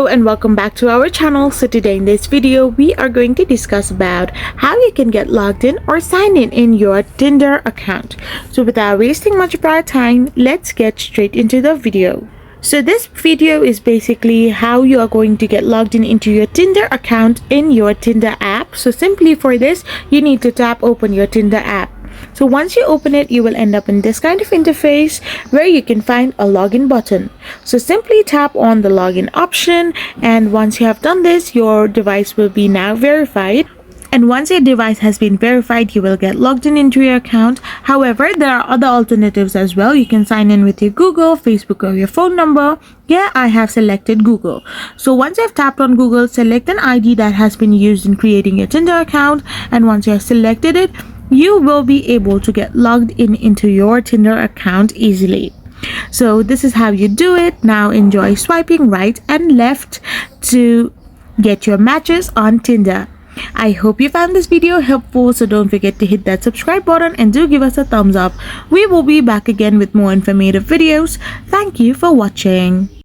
and welcome back to our channel. So today in this video we are going to discuss about how you can get logged in or sign in your Tinder account. So without wasting much of our time, let's get straight into the video. So this video is basically how you are going to get logged in into your Tinder account in your Tinder app. So simply for this, you need to tap open your Tinder app. So once you open it, you will end up in this kind of interface where you can find a login button. So simply tap on the login option, and once you have done this, your device will be now verified. And once your device has been verified, you will get logged in into your account. However, there are other alternatives as well. You can sign in with your Google, Facebook, or your phone number. Here I have selected Google. So once you have tapped on Google, select an ID that has been used in creating your Tinder account. And once you have selected it, you will be able to get logged in into your Tinder account easily. So this is how you do it. Now enjoy swiping right and left to get your matches on Tinder. I hope you found this video helpful, so don't forget to hit that subscribe button and do give us a thumbs up. We will be back again with more informative videos. Thank you for watching.